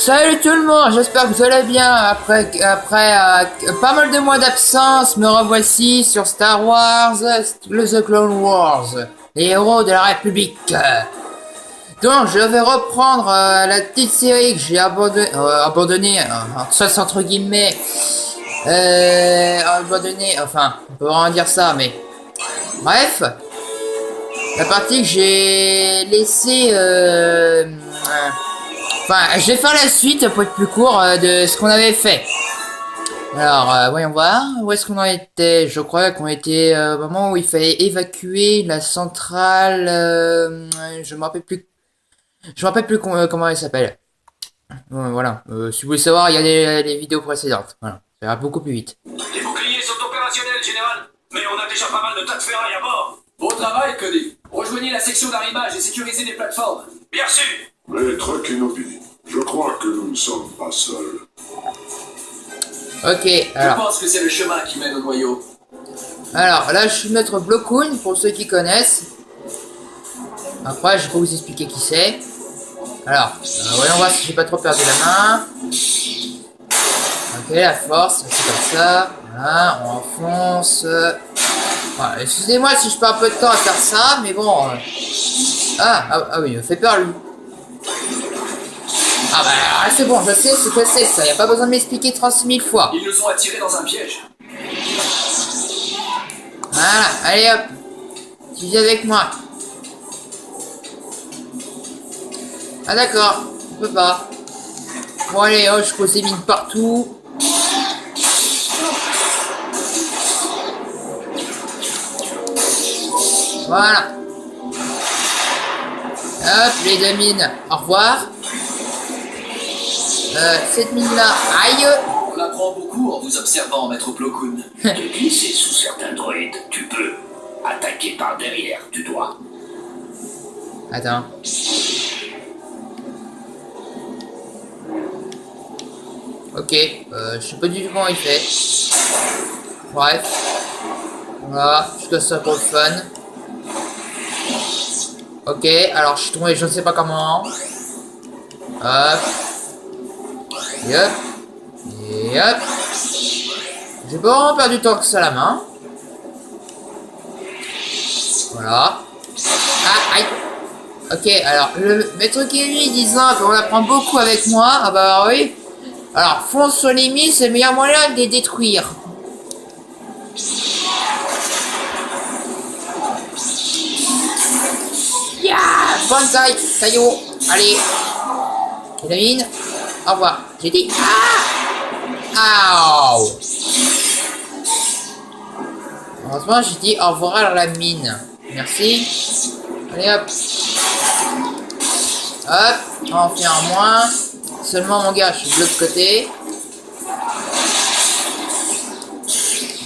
Salut tout le monde, j'espère que vous allez bien. Après pas mal de mois d'absence, me revoici sur Star Wars, The Clone Wars, les héros de la République. Donc je vais reprendre la petite série que j'ai abandonnée, ça c'est entre guillemets, abandonnée, enfin, on peut vraiment dire ça, mais bref, la partie que j'ai laissée, enfin, je vais faire la suite pour être plus court de ce qu'on avait fait. Alors, voyons voir, où est-ce qu'on en était? Je crois qu'on était au moment où il fallait évacuer la centrale, je me rappelle plus, comment elle s'appelle. Voilà, si vous voulez savoir, il y a les vidéos précédentes. Voilà, ça ira beaucoup plus vite. Les boucliers sont opérationnels, général. Mais on a déjà pas mal de tas de ferraille à bord. Bon travail, Cody. Rejoignez la section d'arrimage et sécurisez les plateformes. Bien sûr. Maître Kenobi, je crois que nous ne sommes pas seuls. Ok, alors. Je pense que c'est le chemin qui mène au noyau. Alors, là, je suis Maître Plo Koon, pour ceux qui connaissent. Après, je vais pas vous expliquer qui c'est. Alors, voyons voir si j'ai pas trop perdu la main. Ok, la force, c'est comme ça. Voilà, on enfonce. Voilà, excusez-moi si je perds un peu de temps à faire ça, mais bon. Ah oui, il me fait peur lui. Ah bah c'est bon, je sais ce que c'est ça, y a pas besoin de m'expliquer 36 000 fois. Ils nous ont attirés dans un piège. Voilà, allez hop. Tu viens avec moi. Ah d'accord, on peut pas. Bon allez, oh, je pose des mines partout. Voilà. Hop, les deux mines, au revoir. Cette mine-là, aïe. On apprend beaucoup en vous observant, Maître Plo Koon. Te glisser sous certains droïdes, tu peux. Attaquer par derrière, tu dois. Attends. Ok, je sais pas du tout comment il fait. Bref. Voilà, je fais ça pour le fun. Ok, alors je suis tombé, je ne sais pas comment. Hop. Et hop. Et hop. J'ai pas vraiment perdu tant que ça la main. Voilà. Ah, aïe. Ok, alors, le maître Kenobi disant qu'on apprend beaucoup avec moi. Ah bah oui. Alors, fonce sur les mines, c'est le meilleur moyen de les détruire. Ya, bonsaï, caillou. Allez. Et la mine. Au revoir. J'ai dit. Ah. Aouh. Heureusement, j'ai dit au revoir à la mine. Merci. Allez hop. Hop. On en fait un moins. Seulement mon gars, je suis de l'autre côté.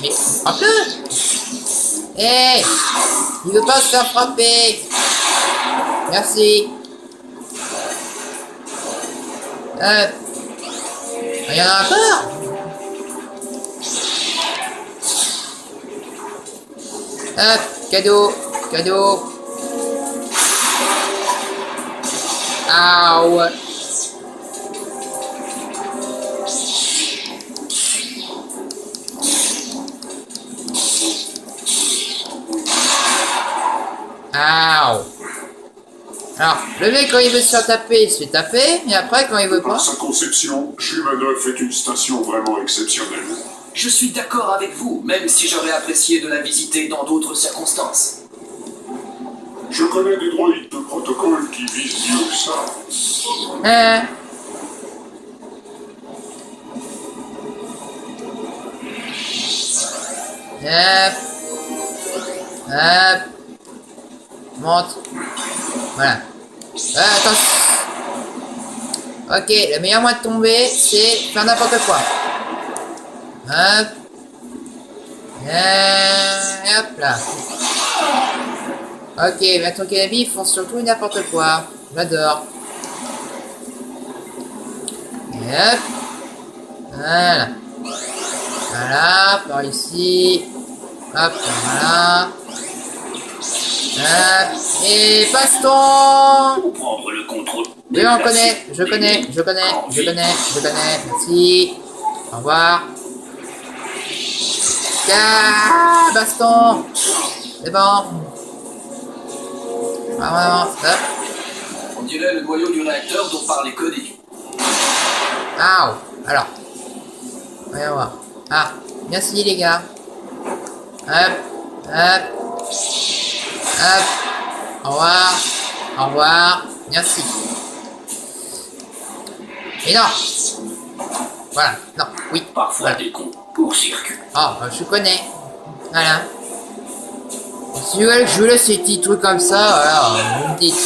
Mais frappe-le. Hey, il veut pas se faire frapper. Merci. Hop. Il y en a encore. Hop, cadeau, cadeau. Aouh. Aouh. Alors, le mec quand il veut se faire taper, il se fait taper, mais après quand il veut pas... Par sa conception, Shumanov est une station vraiment exceptionnelle. Je suis d'accord avec vous, même si j'aurais apprécié de la visiter dans d'autres circonstances. Je connais des droïdes de protocole qui visent mieux que ça. Hop. Hop. Monte. Voilà. Attention. Ok, le meilleur moyen de tomber, c'est faire n'importe quoi. Hop. Et hop là. Ok, Maître Kenobi, ils font surtout n'importe quoi. J'adore. Et hop. Voilà. Voilà, par ici. Hop, voilà. Hop. Et baston. Pour prendre le contrôle. Oui, on connaît, je connais. Merci. Au revoir. Ah, baston. C'est bon. Vraiment, stop. On dirait le noyau du réacteur dont parlait Cody. Ah, alors. Voyons voir. Ah, merci les gars. Hop, hop, hop. Au revoir. Au revoir. Merci. Et non. Voilà, non, oui. Parfois Voilà. des cons pour circuit. Ah, je connais. Voilà. Si vous voulez que je vous laisse ces petits trucs comme ça, voilà, vous me dites.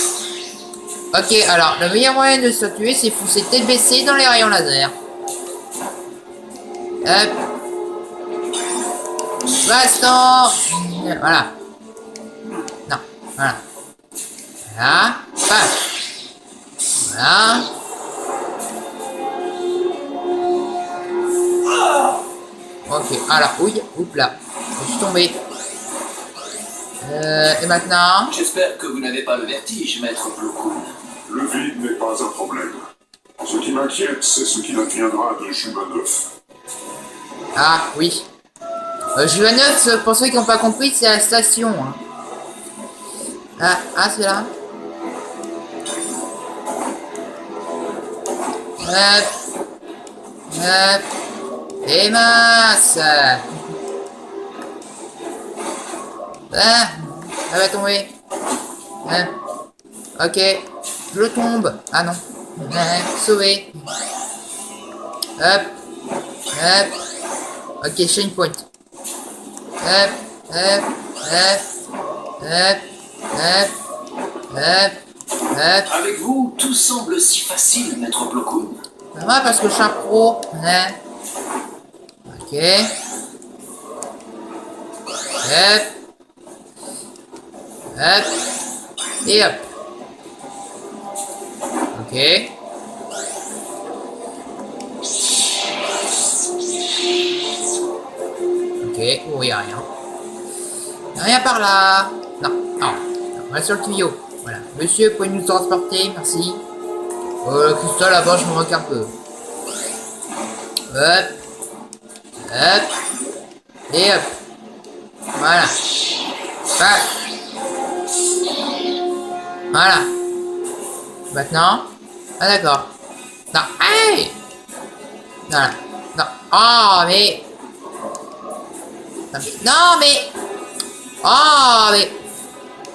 Ok, alors, le meilleur moyen de se tuer, c'est foncer tête baissée dans les rayons laser. Hop. Baston. Voilà. Non, voilà. Voilà. Paf. Voilà. Ok, alors, oui, oups là. Je suis tombé. Et maintenant? J'espère que vous n'avez pas le vertige, maître Blokun. Le vide n'est pas un problème. Ce qui m'inquiète, c'est ce qu'il adviendra de Jumanov. Ah, oui. Jumanov, pour ceux qui n'ont pas compris, c'est la station. Hein. C'est là. Hop. Hop. Et mince. Ah, ça va tomber. Hein. Ok, je tombe. Ah non. Sauvé. Hop. Hop. Ok, chain point. Hop. Hop. Hop. Hop. Hop. Hop. Hop. Avec vous, tout semble si facile, maître Blokun. Ça va parce que je suis un pro. Hein. Ok. Hop. Hop. Et hop. Ok. Ok. Oh, y'a rien. Y'a rien par là. Non. Non. On va sur le tuyau. Voilà. Monsieur, pouvez nous transporter? Merci. Le cristal là-bas, je me moque un peu. Hop. Hop. Et hop. Voilà. Paf. Voilà. Maintenant. Ah d'accord. Non. Hey. Voilà. Non. Oh mais. Non mais. Oh mais.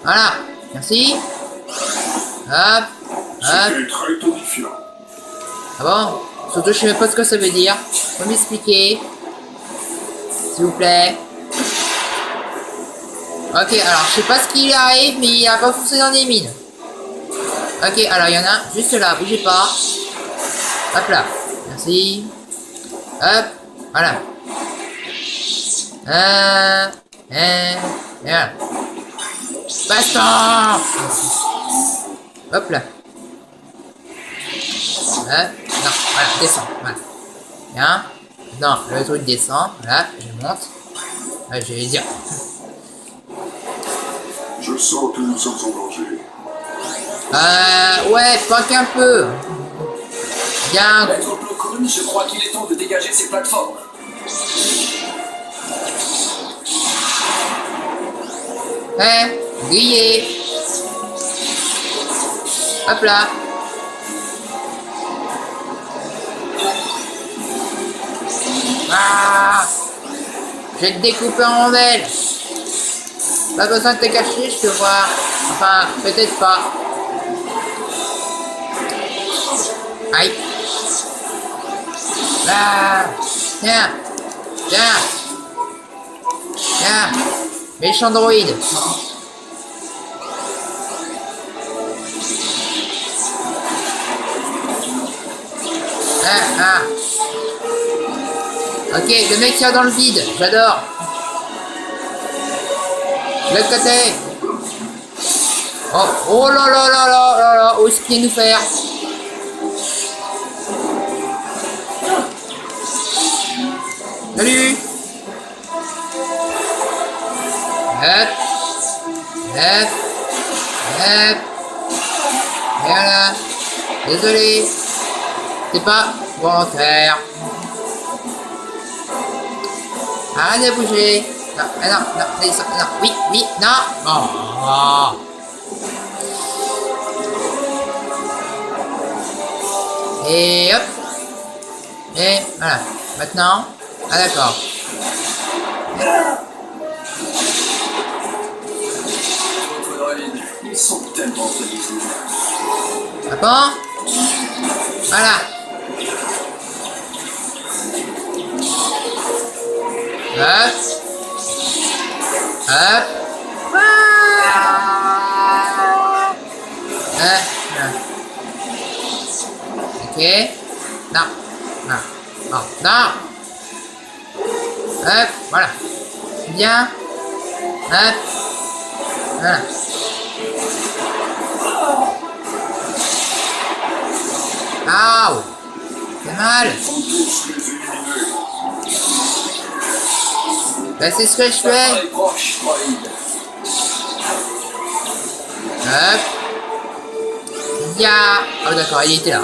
Voilà. Merci. Hop. Hop. C'était très tonifiant. Ah bon? Surtout je sais même pas ce que ça veut dire. Faut m'expliquer. S'il vous plaît. Ok, alors je sais pas ce qui arrive, mais il a pas foncé dans des mines. Ok, alors il y en a un juste là, bougez pas. Hop là. Merci. Hop. Voilà. Et voilà. Baston. Hop là. Non, voilà, descend. Voilà. Bien. Non, le truc descend. Voilà, je monte. Ouais, je vais dire. Je sens que nous sommes en danger. Ouais, pas qu'un peu. Bien. Maître Blokun, je crois qu'il est temps de dégager ces plateformes. Grillé. Hop là. Ah, je vais te découper en rondelles. Pas besoin de te cacher, je te vois. Enfin, peut-être pas. Aïe. Ah, tiens. Tiens. Tiens. Méchant droïde. Ah. Ok, le mec tire dans le vide, j'adore. De l'autre côté. Oh là là là là là là, où est-ce qu'il vient nous faire? Salut. Hop. Hop. Hop. Voilà. Désolé. C'est pas volontaire. Arrête de bouger. Non, non, non, non, oui, oui, non. Oh. Et hop. Et voilà. Maintenant. Ah d'accord. Ils sont tellement ridicules. Ah bon? Voilà. Hop. Hop. Ok. Non. Non. Non. Non. Hop. Voilà. Bien. Hop. Voilà. Aouh. C'est mal. Ben, c'est ce que je fais. Hop. Ya. Oh d'accord, il était là.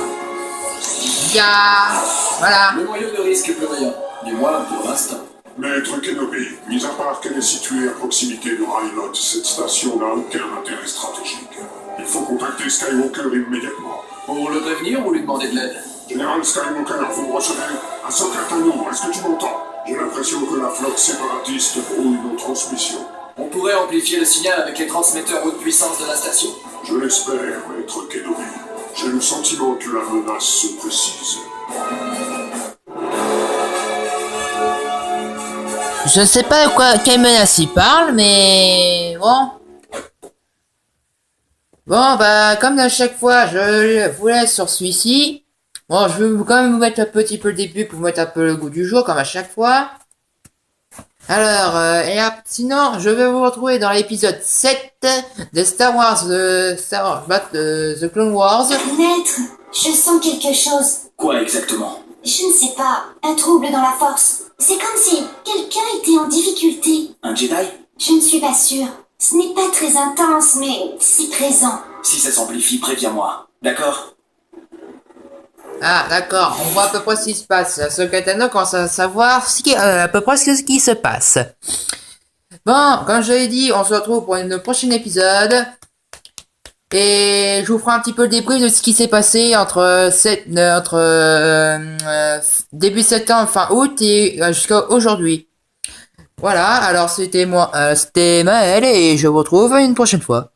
Ya. Voilà. Le noyau de risque est plus rien. Du moins pour l'instant. Maître Kenobi, mis à part qu'elle est située à proximité de Rylot, cette station n'a aucun intérêt stratégique. Il faut contacter Skywalker immédiatement. Pour le prévenir ou lui demander de l'aide? Général Skywalker, vous me recevez? Ahsoka Tano, est-ce que tu m'entends? J'ai l'impression que la flotte séparatiste brouille nos transmissions. On pourrait amplifier le signal avec les transmetteurs haute puissance de la station. Je l'espère, Maître Kenobi. J'ai le sentiment que la menace se précise. Je ne sais pas de quoi, quelle menace il parle, mais bon. Bon, bah, comme à chaque fois, je vous laisse sur celui-ci. Bon, je vais quand même vous mettre un petit peu le début pour vous mettre un peu le goût du jour, comme à chaque fois. Alors, sinon, je vais vous retrouver dans l'épisode 7 de Star Wars, The Clone Wars. Maître, je sens quelque chose. Quoi exactement? Je ne sais pas, un trouble dans la force. C'est comme si quelqu'un était en difficulté. Un Jedi? Je ne suis pas sûre. Ce n'est pas très intense, mais c'est présent. Si ça s'amplifie, préviens-moi. D'accord? Ah, d'accord, on voit à peu près ce qui se passe. Ahsoka commence à savoir à peu près ce qui se passe. Bon, comme je l'ai dit, on se retrouve pour un prochain épisode. Et je vous ferai un petit peu le débrief de ce qui s'est passé entre début septembre, fin août et jusqu'à aujourd'hui. Voilà, alors c'était moi, c'était Maël et je vous retrouve une prochaine fois.